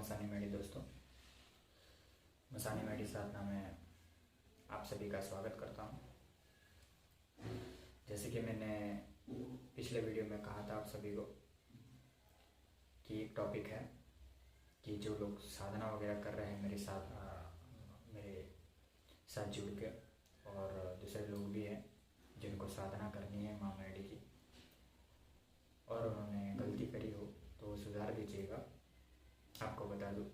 मसानी मेडी दोस्तों, मसानी मेडी साधना में आप सभी का स्वागत करता हूँ। जैसे कि मैंने पिछले वीडियो में कहा था आप सभी को कि एक टॉपिक है कि जो लोग साधना वगैरह कर रहे हैं मेरे साथ जुड़ के, और दूसरे लोग भी हैं जिनको साधना करनी है माँ मेडी की और उन्होंने गलती करी हो तो सुधार दीजिएगा। आपको बता दूं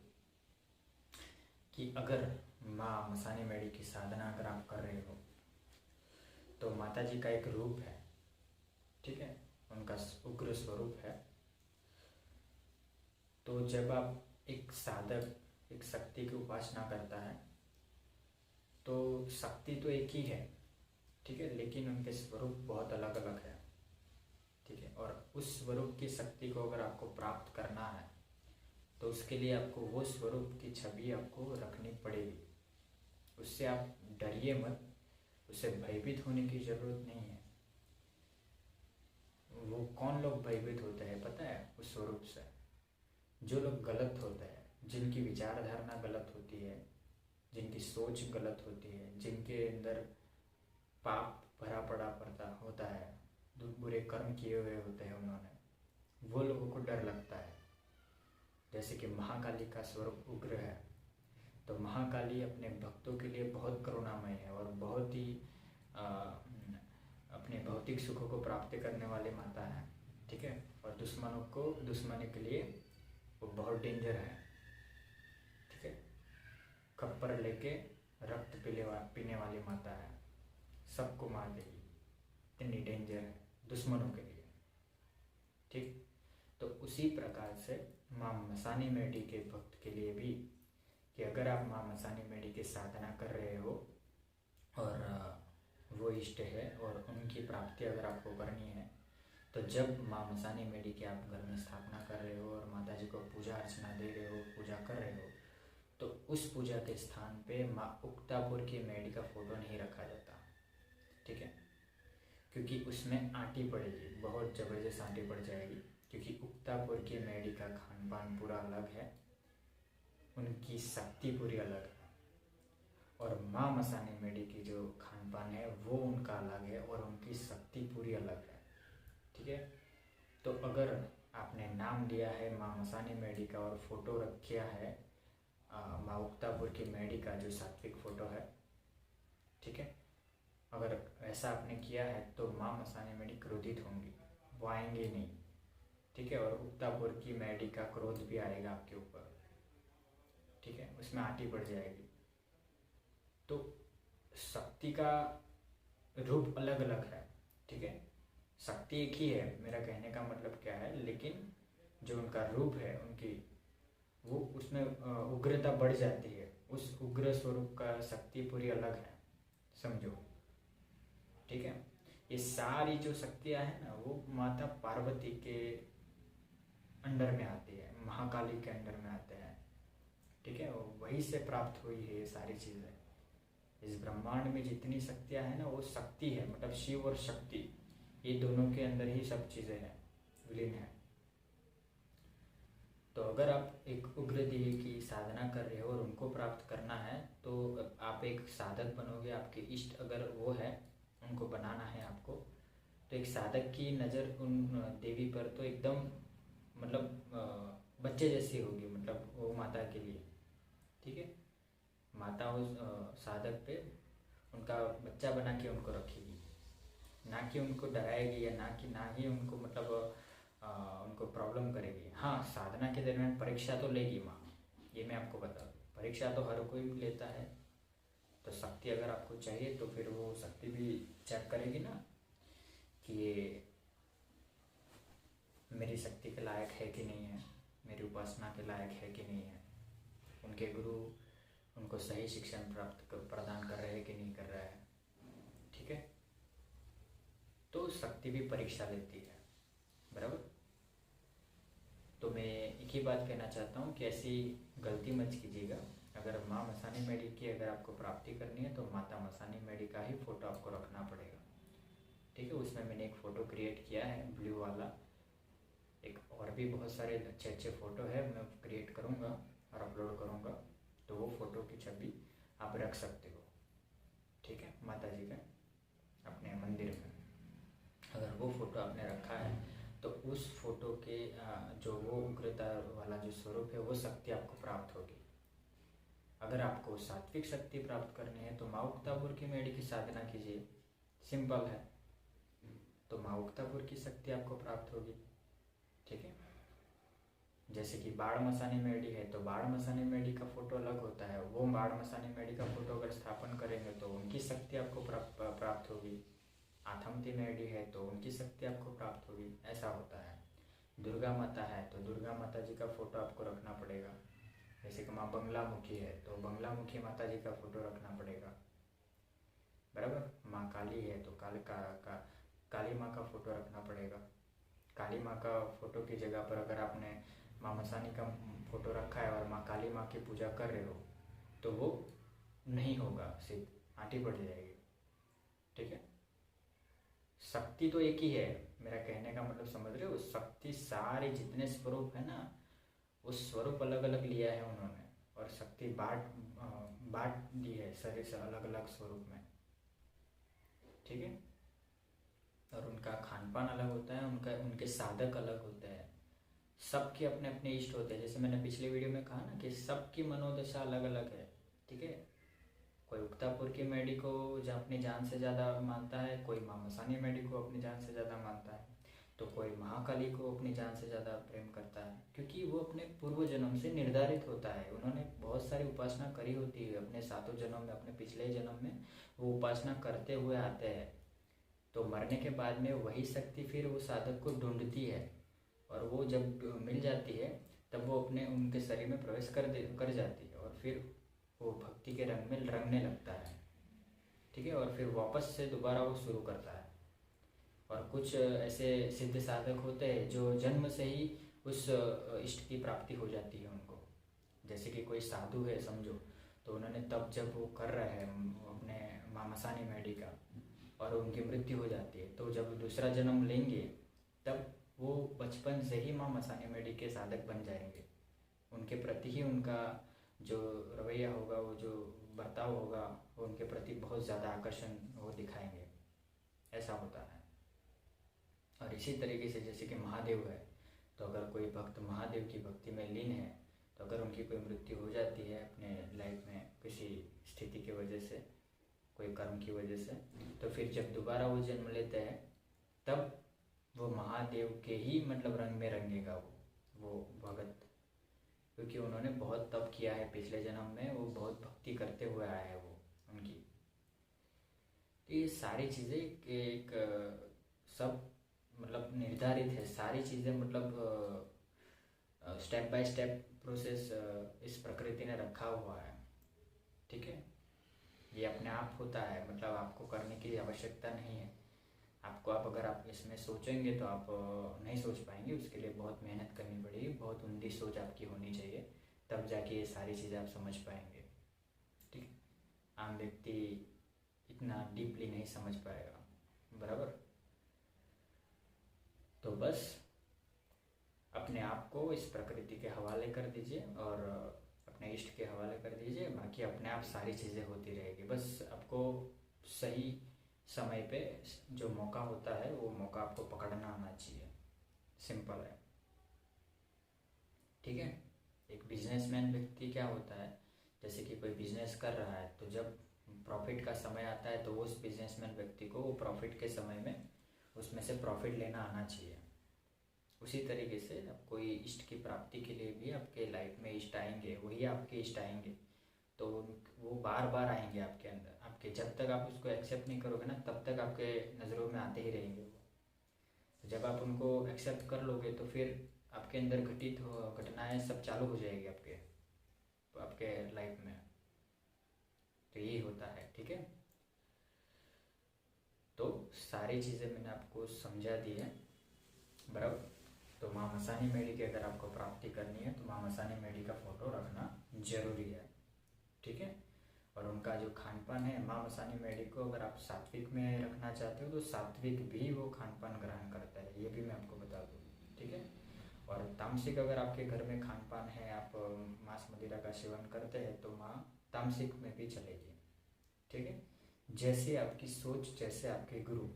कि अगर माँ मसानी मेडी की साधना अगर आप कर रहे हो तो माता जी का एक रूप है, ठीक है, उनका उग्र स्वरूप है। तो जब आप एक साधक एक शक्ति की उपासना करता है तो शक्ति तो एक ही है, ठीक है, लेकिन उनके स्वरूप बहुत अलग अलग है, ठीक है। और उस स्वरूप की शक्ति को अगर आपको प्राप्त करना है तो उसके लिए आपको वो स्वरूप की छवि आपको रखनी पड़ेगी। उससे आप डरिए मत, उससे भयभीत होने की जरूरत नहीं है। वो कौन लोग भयभीत होते हैं पता है? उस स्वरूप से जो लोग गलत होते हैं, जिनकी विचारधारणा गलत होती है, जिनकी सोच गलत होती है, जिनके अंदर पाप भरा पड़ता होता है, बुरे कर्म किए हुए होते हैं उन्होंने, वो लोगों को डर लगता है। जैसे कि महाकाली का स्वरूप उग्र है, तो महाकाली अपने भक्तों के लिए बहुत करुणामय है और बहुत ही अपने भौतिक सुखों को प्राप्त करने वाली माता है, ठीक है। और दुश्मनों को दुश्मनी के लिए वो बहुत डेंजर है, ठीक है। खप्पर लेके रक्त पीने वाली माता है, सबको मार देगी, इतनी डेंजर है दुश्मनों के लिए, ठीक। तो उसी प्रकार से माँ मसानी मेडी के भक्त के लिए भी कि अगर आप माँ मसानी मेडी की साधना कर रहे हो और वो इष्ट है और उनकी प्राप्ति अगर आपको करनी है, तो जब माँ मसानी मेडी की आप घर में स्थापना कर रहे हो और माता जी को पूजा अर्चना दे रहे हो, पूजा कर रहे हो, तो उस पूजा के स्थान पे माँ उक्तापुर की मेडी का फोटो नहीं रखा जाता, ठीक है, क्योंकि उसमें आंटी पड़ेगी, बहुत ज़बरदस्त आंटी पड़ जाएगी। क्योंकि उक्तापुर की मेडी का खान पान पूरा अलग है, उनकी शक्ति पूरी अलग है, और माँ मसानी मेडी की जो खान पान है वो उनका अलग है और उनकी शक्ति पूरी अलग है, ठीक है। तो अगर आपने नाम लिया है माँ मसानी मेडी का और फोटो रखा है माँ उक्तापुर की मेडी का जो सात्विक फोटो है, ठीक है, अगर ऐसा आपने किया है तो माँ मसानी मेडी क्रोधित होंगी, वो आएंगे नहीं, ठीक है। और उक्तापुर की मेडी का क्रोध भी आएगा आपके ऊपर, ठीक है, उसमें आंटी पड़ जाएगी। तो शक्ति का रूप अलग अलग है, ठीक है, शक्ति एक ही है, मेरा कहने का मतलब क्या है, लेकिन जो उनका रूप है उनकी वो उसमें उग्रता बढ़ जाती है, उस उग्र स्वरूप का शक्ति पूरी अलग है, समझो, ठीक है। ये सारी जो शक्तियाँ हैं ना वो माता पार्वती के अंडर में आती है, महाकाली के अंडर में आते हैं, ठीक है, वहीं से प्राप्त हुई है ये सारी चीज़ें। इस ब्रह्मांड में जितनी शक्तियाँ हैं ना वो शक्ति है, मतलब शिव और शक्ति ये दोनों के अंदर ही सब चीज़ें हैं, विलीन है। तो अगर आप एक उग्र देवी की साधना कर रहे हो और उनको प्राप्त करना है तो आप एक साधक बनोगे, आपके इष्ट अगर वो है उनको बनाना है आपको, तो एक साधक की नज़र उन देवी पर तो एकदम मतलब बच्चे जैसी होगी, मतलब वो माता के लिए, ठीक है। माता उस साधक पे उनका बच्चा बना के उनको रखेगी, ना कि उनको डराएगी या ना ही उनको मतलब उनको प्रॉब्लम करेगी। हाँ, साधना के दरमियान परीक्षा तो लेगी माँ, ये मैं आपको बता दूँ, परीक्षा तो हर कोई लेता है। तो शक्ति अगर आपको चाहिए तो फिर वो शक्ति भी चेक करेगी ना कि ये मेरी शक्ति के लायक है कि नहीं है, मेरी उपासना के लायक है कि नहीं है, उनके गुरु उनको सही शिक्षण प्रदान कर रहे हैं कि नहीं कर रहा है, ठीक है। तो शक्ति भी परीक्षा लेती है, बराबर। तो मैं एक ही बात कहना चाहता हूँ कि ऐसी गलती मत कीजिएगा। अगर माँ मसानी मेडी की अगर आपको प्राप्ति करनी है तो माता मसानी मेडी का ही फोटो आपको रखना पड़ेगा, ठीक है। उसमें मैंने एक फ़ोटो क्रिएट किया है ब्लू वाला, एक और भी बहुत सारे अच्छे अच्छे फ़ोटो है मैं क्रिएट करूँगा, और अपलोड करूँगा तो वो फ़ोटो की छवि आप रख सकते हो, ठीक है, माता जी के अपने मंदिर में। अगर वो फ़ोटो आपने रखा है तो उस फोटो के जो वो उग्रता वाला जो स्वरूप है वो शक्ति आपको प्राप्त होगी। अगर आपको सात्विक शक्ति प्राप्त करनी है तो माँ उक्तापुर की मेढ़ी की साधना कीजिए, सिंपल है। तो माँ उक्तापुर की शक्ति आपको प्राप्त होगी, ठीक है। जैसे कि बाढ़ मसानी मेढ़ी है तो बाढ़ मसानी मेढ़ी का फोटो अलग होता है, वो बाढ़ मसानी मेढ़ी का फोटो अगर स्थापन करेंगे तो उनकी शक्ति आपको प्राप्त होगी। आथमती मेढ़ी है तो उनकी शक्ति आपको प्राप्त होगी, ऐसा होता है। दुर्गा माता है तो दुर्गा माता जी का फोटो आपको रखना पड़ेगा। जैसे कि माँ बंगलामुखी है तो बंगलामुखी माता जी का फोटो रखना पड़ेगा, बराबर। माँ काली है तो काली माँ का फोटो रखना पड़ेगा। काली माँ का फोटो की जगह पर अगर आपने माँ मसानी का फोटो रखा है और माँ काली माँ की पूजा कर रहे हो तो वो नहीं होगा, सिद्ध, आंटी बढ़ जाएगी, ठीक है। शक्ति तो एक ही है, मेरा कहने का मतलब समझ रहे हो। शक्ति सारे जितने स्वरूप है ना, उस स्वरूप अलग अलग लिया है उन्होंने, और शक्ति बांट दी है शरीर से अलग अलग स्वरूप में, ठीक है। और उनका खान पान अलग होता है, उनके साधक अलग होते हैं, सबके अपने अपने इष्ट होते हैं। जैसे मैंने पिछले वीडियो में कहा ना कि सबकी मनोदशा अलग अलग है, ठीक है। कोई उक्तापुर की मेढ़ी को अपनी जान से ज़्यादा मानता है, कोई माँ मसानी मेढ़ी को अपनी जान से ज़्यादा मानता है, तो कोई महाकाली को अपनी जान से ज़्यादा प्रेम करता है, क्योंकि वो अपने पूर्व जन्म से निर्धारित होता है। उन्होंने बहुत सारी उपासना करी होती है अपने 7 जन्म में, अपने पिछले जन्म में वो उपासना करते हुए आते हैं। तो मरने के बाद में वही शक्ति फिर वो साधक को ढूंढती है, और वो जब मिल जाती है तब वो अपने उनके शरीर में प्रवेश कर जाती है, और फिर वो भक्ति के रंग में रंगने लगता है, ठीक है। और फिर वापस से दोबारा वो शुरू करता है। और कुछ ऐसे सिद्ध साधक होते हैं जो जन्म से ही उस इष्ट की प्राप्ति हो जाती है उनको। जैसे कि कोई साधु है समझो, तो उन्होंने तब जब वो कर रहे हैं अपने माँ मसानी मेढ़ी का और उनकी मृत्यु हो जाती है, तो जब दूसरा जन्म लेंगे तब वो बचपन से ही माँ मसानी मेढ़ी के साधक बन जाएंगे। उनके प्रति ही उनका जो रवैया होगा, वो जो बर्ताव होगा, वो उनके प्रति बहुत ज़्यादा आकर्षण वो दिखाएंगे, ऐसा होता है। और इसी तरीके से जैसे कि महादेव है, तो अगर कोई भक्त महादेव की भक्ति में लीन है, तो अगर उनकी कोई मृत्यु हो जाती है अपने लाइफ में किसी स्थिति की वजह से, कोई कर्म की वजह से, तो फिर जब दोबारा वो जन्म लेते हैं तब वो महादेव के ही मतलब रंग में रंगेगा वो भगत, क्योंकि उन्होंने बहुत तप किया है पिछले जन्म में, वो बहुत भक्ति करते हुए आया है वो उनकी। तो ये सारी चीज़ें एक सब मतलब निर्धारित है, सारी चीज़ें मतलब स्टेप बाय स्टेप प्रोसेस इस प्रकृति ने रखा हुआ है, ठीक है। ये अपने आप होता है, मतलब आपको करने की आवश्यकता नहीं है। आपको अगर आप इसमें सोचेंगे तो आप नहीं सोच पाएंगे, उसके लिए बहुत मेहनत करनी पड़ेगी, बहुत उम्दी सोच आपकी होनी चाहिए, तब जाके ये सारी चीज़ें आप समझ पाएंगे, ठीक है। आम व्यक्ति इतना डीपली नहीं समझ पाएगा, बराबर। तो बस अपने आप को इस प्रकृति के हवाले कर दीजिए और अपने इष्ट के हवाले कर दीजिए, बाकी अपने आप सारी चीज़ें होती रहेगी। बस आपको सही समय पे जो मौका होता है वो मौका आपको पकड़ना आना चाहिए, सिंपल है, ठीक है। एक बिजनेसमैन व्यक्ति क्या होता है, जैसे कि कोई बिजनेस कर रहा है, तो जब प्रॉफिट का समय आता है तो उस बिजनेसमैन व्यक्ति को वो प्रॉफिट के समय में उसमें से प्रॉफिट लेना आना चाहिए। उसी तरीके से अब कोई इष्ट की प्राप्ति के लिए भी आपके लाइफ में इष्ट आएंगे, वही आपके इष्ट आएंगे, तो वो बार बार आएंगे आपके अंदर। आपके जब तक आप उसको एक्सेप्ट नहीं करोगे ना, तब तक आपके नज़रों में आते ही रहेंगे वो। तो जब आप उनको एक्सेप्ट कर लोगे तो फिर आपके अंदर घटित घटनाएं सब चालू हो जाएगी आपके लाइफ में। तो यही होता है, ठीक है। तो सारी चीज़ें मैंने आपको समझा दी है, बराबर। तो माँ मसानी मेढ़ी की अगर आपको प्राप्ति करनी है तो माँ मसानी मेढ़ी का फोटो रखना जरूरी है, ठीक है। और उनका जो खान पान है, माँ मसानी मेढ़ी को अगर आप सात्विक में रखना चाहते हो तो सात्विक भी वो खान पान ग्रहण करता है, ये भी मैं आपको बता दूँ, ठीक है। और तामसिक अगर आपके घर में खान पान है, आप मांस मदिरा का सेवन करते हैं, तो माँ तामसिक में भी चलेगी। ठीक है, जैसे आपकी सोच, जैसे आपके गुरु,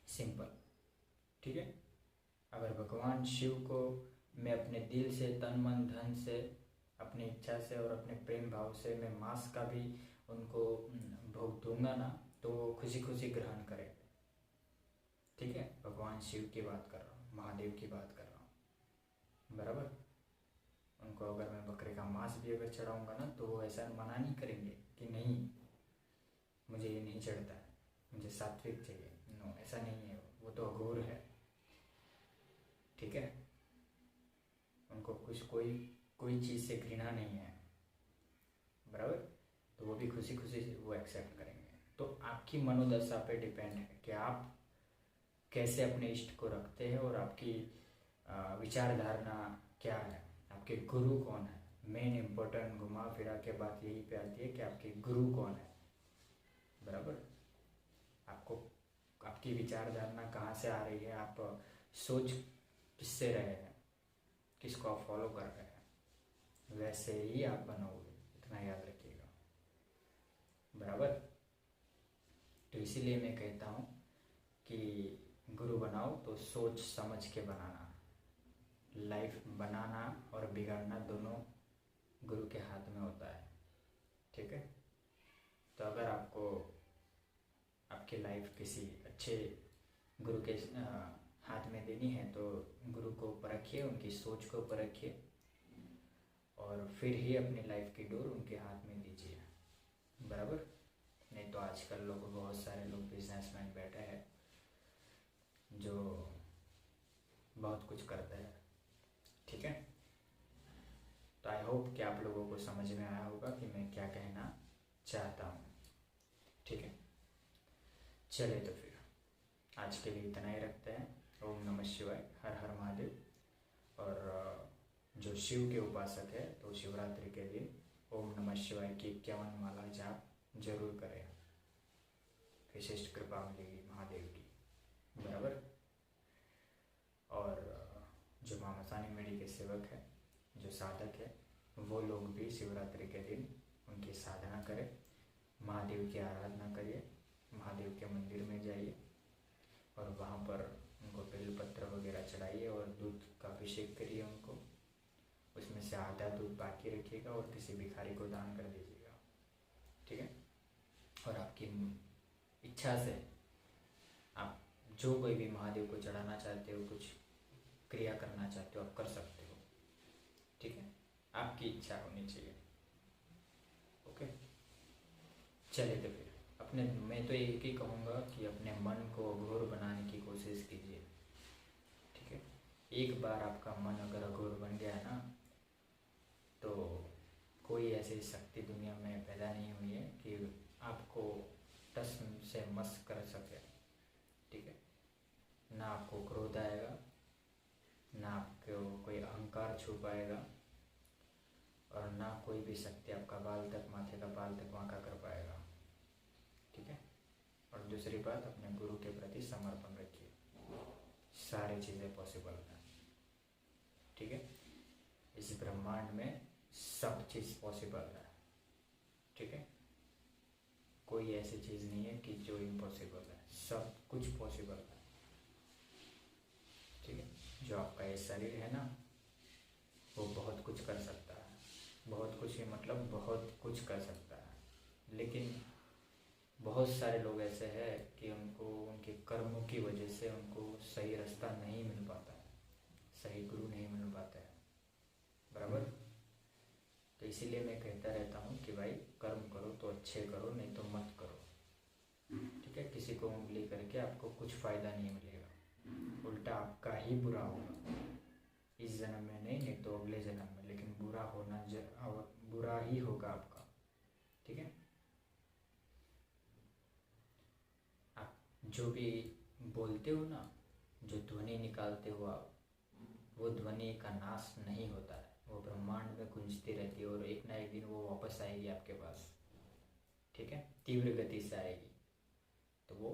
सिंपल। ठीक है, अगर भगवान शिव को मैं अपने दिल से, तन मन धन से, अपनी इच्छा से और अपने प्रेम भाव से मैं मांस का भी उनको भोग दूंगा ना, तो वो खुशी खुशी ग्रहण करेंगे। ठीक है, भगवान शिव की बात कर रहा हूँ, महादेव की बात कर रहा हूँ, बराबर। उनको अगर मैं बकरे का मांस भी अगर चढ़ाऊंगा ना, तो वो ऐसा मना नहीं करेंगे कि नहीं मुझे ये नहीं चढ़ता है, मुझे सात्विक चाहिए। नो, ऐसा नहीं है, वो तो अघोर है। ठीक है, उनको कुछ कोई चीज़ से घृणा नहीं है, बराबर। तो वो भी खुशी खुशी से वो एक्सेप्ट करेंगे। तो आपकी मनोदशा पे डिपेंड है कि आप कैसे अपने इष्ट को रखते हैं और आपकी विचारधारणा क्या है, आपके गुरु कौन है। मेन इम्पोर्टेंट घुमा फिरा के बात यही पे आती है कि आपके गुरु कौन है, बराबर। आपको आपकी विचारधारणा कहाँ से आ रही है, आप सोच किससे रहे हैं, किसको आप फॉलो कर रहे हैं, वैसे ही आप बनोगे, इतना याद रखिएगा, बराबर। तो इसीलिए मैं कहता हूँ कि गुरु बनाओ तो सोच समझ के बनाना। लाइफ बनाना और बिगाड़ना दोनों गुरु के हाथ में होता है। ठीक है, तो अगर आपको आपकी लाइफ किसी अच्छे गुरु के हाथ में देनी है, तो गुरु को परखिए, उनकी सोच को परखिए, और फिर ही अपनी लाइफ की डोर उनके हाथ में दीजिए, बराबर। नहीं तो आजकल लोग, बहुत सारे लोग बिजनेसमैन बैठे हैं जो बहुत कुछ करते हैं। ठीक है, तो आई होप कि आप लोगों को समझ में आया होगा कि मैं क्या कहना चाहता हूँ। ठीक है, चलिए तो फिर आज के लिए इतना ही रखते हैं। ओम नमः शिवाय, हर हर महादेव। और जो शिव के उपासक है, तो शिवरात्रि के दिन ओम नमः शिवाय की 51 माला जाप जरूर करें, विशिष्ट कृपा मिलेगी महादेव की, बराबर। और जो माँ मसानी मेडी के सेवक है, जो साधक है, वो लोग भी शिवरात्रि के दिन उनकी साधना करें, महादेव की आराधना करिए, महादेव के मंदिर में जाइए और वहाँ पर उनको बेलपत्र वगैरह चढ़ाइए और दूध का अभिषेक करिए उनको। उसमें से आधा दूध बाकी रखिएगा और किसी भिखारी को दान कर दीजिएगा। ठीक है, और आपकी इच्छा से आप जो कोई भी महादेव को चढ़ाना चाहते हो, कुछ क्रिया करना चाहते हो, आप कर सकते हो। ठीक है, आपकी इच्छा होनी चाहिए। ओके, चलिए तो फिर मैं तो एक ही कहूँगा कि अपने मन को अघोर बनाने की कोशिश कीजिए। ठीक है, एक बार आपका मन अगर अघोर बन गया ना, तो कोई ऐसी शक्ति दुनिया में पैदा नहीं हुई है कि आपको टस से मस कर सके। ठीक है, ना आपको क्रोध आएगा, ना आपको कोई अहंकार छू पाएगा, और ना कोई भी शक्ति आपका बाल तक, माथे का बाल तक वांका कर पाएगा। ठीक है, और दूसरी बात, अपने गुरु के प्रति समर्पण रखिए, सारी चीज़ें पॉसिबल हैं। ठीक है, इस ब्रह्मांड में सब चीज़ पॉसिबल है। ठीक है, कोई ऐसी चीज़ नहीं है कि जो इम्पॉसिबल है, सब कुछ पॉसिबल है। ठीक है, जो आपका ये शरीर है ना, वो बहुत कुछ कर सकता है, बहुत कुछ ही मतलब बहुत कुछ कर सकता है। लेकिन बहुत सारे लोग ऐसे हैं कि उनको उनके कर्मों की वजह से उनको सही रास्ता नहीं मिल पाता है, सही गुरु नहीं मिल पाता है, बराबर। तो इसीलिए मैं कहता रहता हूँ कि भाई कर्म करो तो अच्छे करो, नहीं तो मत करो। ठीक है, किसी को उंगली करके आपको कुछ फ़ायदा नहीं मिलेगा, उल्टा आपका ही बुरा होगा। इस जन्म में नहीं तो अगले जन्म में, लेकिन बुरा ही होगा आपका। ठीक है, आप जो भी बोलते हो ना, जो ध्वनि निकालते हो आप, वो ध्वनि का नाश नहीं होता है, वो ब्रह्मांड में गूंजती रहती है और एक ना एक दिन वो वापस आएगी आपके पास। ठीक है, तीव्र गति से आएगी, तो वो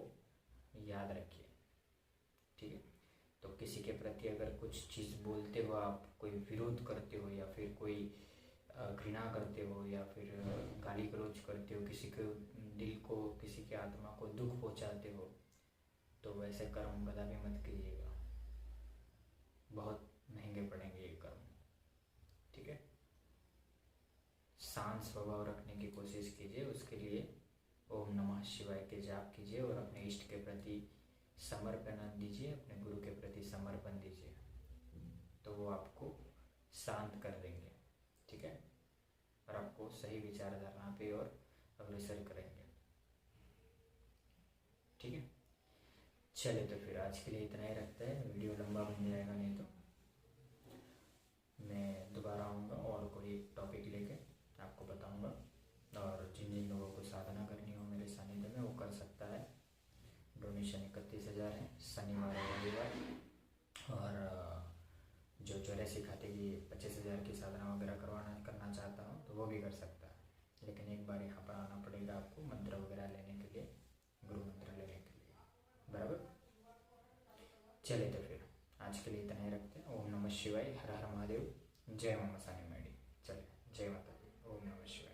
याद रखिए। ठीक है, तो किसी किसी के प्रति अगर कुछ चीज़ बोलते हो, आप कोई विरोध करते हो या फिर कोई घृणा करते हो या फिर गाली गलौज करते हो, किसी के दिल को, किसी के आत्मा को दुख पहुंचाते हो, तो वैसे कर्म कदापि मत कीजिएगा, बहुत महंगे पड़ेंगे ये कर्म। ठीक है, शांत स्वभाव रखने की कोशिश कीजिए, उसके लिए ओम नमः शिवाय के जाप कीजिए और अपने इष्ट के प्रति समर्पण दीजिए, अपने गुरु के प्रति समर्पण दीजिए, तो वो आपको शांत कर देंगे। ठीक है, और आपको सही विचारधारा पे और अग्रसर करेंगे। ठीक है, चले तो फिर आज के लिए इतना ही रखते हैं, वीडियो लंबा बन जाएगा नहीं तो मैं दोबारा आऊँगा और कोई टॉपिक लेके आपको बताऊँगा। और जिन जिन लोगों को साधना करनी हो मेरे सानिध्य में वो कर सकता है। डोनेशन 31,000 है, शनिवार और रविवार। और जो 84 खाते की 25,000 की साधना वगैरह करना चाहता हूँ तो वो भी कर सकता है, लेकिन एक बार यहाँ पर आना पड़ेगा आपको मंत्र वगैरह लेने के लिए, गुरु मंत्र लेने के लिए। बराबर, चले तो फिर आज के लिए इतना ही रखते हैं। ओम नमः शिवाय, हर हर महादेव, जय मामा सानी मैडी। चले, जय माता दी, ओम नमः शिवाय।